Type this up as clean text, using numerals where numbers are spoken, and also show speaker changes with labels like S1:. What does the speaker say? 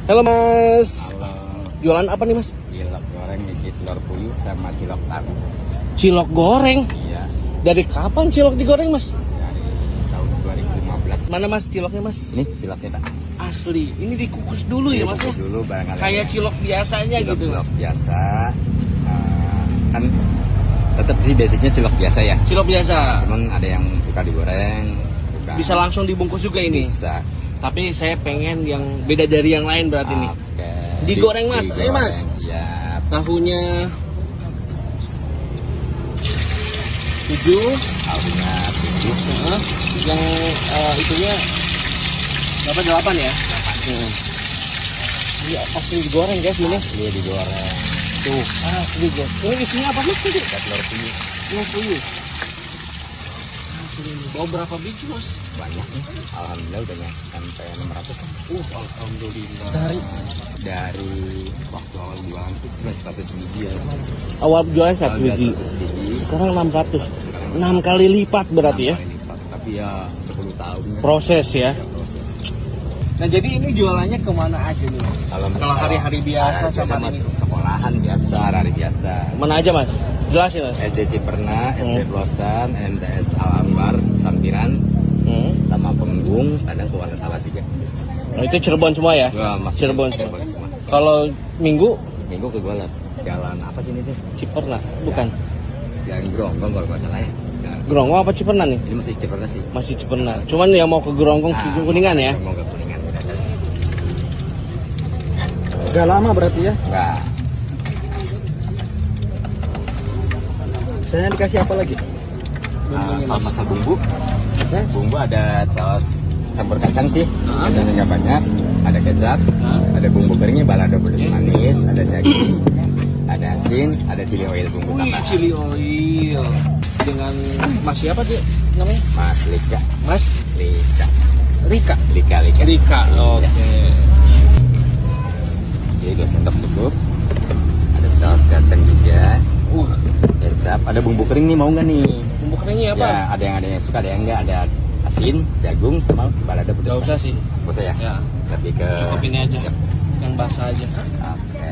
S1: Halo Mas.
S2: Halo.
S1: Jualan apa nih Mas?
S2: Cilok goreng isi telur puyuh sama cilok tahu.
S1: Cilok goreng.
S2: Iya.
S1: Dari kapan cilok digoreng Mas?
S2: Dari tahun 2015.
S1: Mana Mas ciloknya Mas?
S2: Ini ciloknya tak.
S1: Asli. Ini dikukus dulu ya Mas ya?
S2: Dikukus dulu barangkali.
S1: Kayak cilok biasanya
S2: cilok,
S1: gitu.
S2: Cilok biasa. Kan tetap sih basicnya cilok biasa ya.
S1: Cilok biasa.
S2: Cuman ada yang suka digoreng.
S1: Bisa langsung dibungkus juga ini.
S2: Bisa.
S1: Tapi saya pengen yang beda dari yang lain berarti nih.
S2: Oke.
S1: Digoreng Mas. Ayo Mas.
S2: Siap.
S1: Tahunya 7.
S2: Tahunya 7.
S1: Yang itunya berapa? 8 ya?
S2: 8.
S1: Ini pasti digoreng guys ini.
S2: Ini digoreng.
S1: Tuh, asli guys. Ini isinya apa Mas?
S2: Telur puyuh.
S1: Telur puyuh. Asli. Bawa berapa biji Mas?
S2: Banyak nih. Alhamdulillah udah sampai 600.
S1: Alhamdulillah.
S2: Dari waktu awal jualan itu cuma 100 biji ya.
S1: Awal jualan 100
S2: Awal
S1: biji.
S2: 100 biji.
S1: Sekarang 600. 6 kali lipat berarti ya.
S2: 6 kali lipat. Tapi ya 10 tahun kan.
S1: Proses ya.
S2: Ya, proses.
S1: Nah jadi ini jualannya kemana aja nih Mas? Kalau hari-hari biasa sama ini.
S2: Sekolahan biasa, hari biasa.
S1: Mana aja Mas? Jelasin Mas.
S2: SD Ciperna, SD Plosan, MTS Al-Ambar, Sampiran, sama Penggung, kadang ke Warna Salak juga.
S1: Nah, itu Cirebon semua ya?
S2: Ya, masih
S1: Cirebon.
S2: semua.
S1: Kalau Minggu
S2: Minggu ke Golap. Jalan apa sih ini tuh?
S1: Ciperna, bukan?
S2: Jalan Gronggong kalau nggak salah ya. Jalan-
S1: Geronggong apa Ciperna nih?
S2: Ini masih Ciperna sih.
S1: Masih Ciperna. Cuman yang mau ke Geronggong Kuningan ya?
S2: Mau ke Kuningan.
S1: Gak lama berarti ya?
S2: Enggak.
S1: Saya dikasih apa lagi?
S2: Masak bumbu. Bumbu ada saus campur kacang sih. Kacangnya nggak banyak. Ada kecap. Ada bumbu keringnya balado pedas manis. Ada jagung. Ada asin. Ada chili oil bumbu
S1: Wih,
S2: tambahan.
S1: chili oil dengan Mas siapa dia namanya?
S2: Mas Lika.
S1: Mas
S2: Lika.
S1: Rika.
S2: Lika.
S1: Rika. Oke.
S2: Jadi 2 sendok cukup. Ada saus kacang juga. Kecap. Ada bumbu kering nih, mau nggak nih?
S1: Bumbu keringnya apa?
S2: Ya, ada yang suka, ada yang enggak. Ada asin, jagung, sama balado pedas.
S1: Gak usah sih.
S2: Nggak usah ya?
S1: Ya.
S2: Lebih ke
S1: Cukup ini aja. Yang basah aja.
S2: Oke.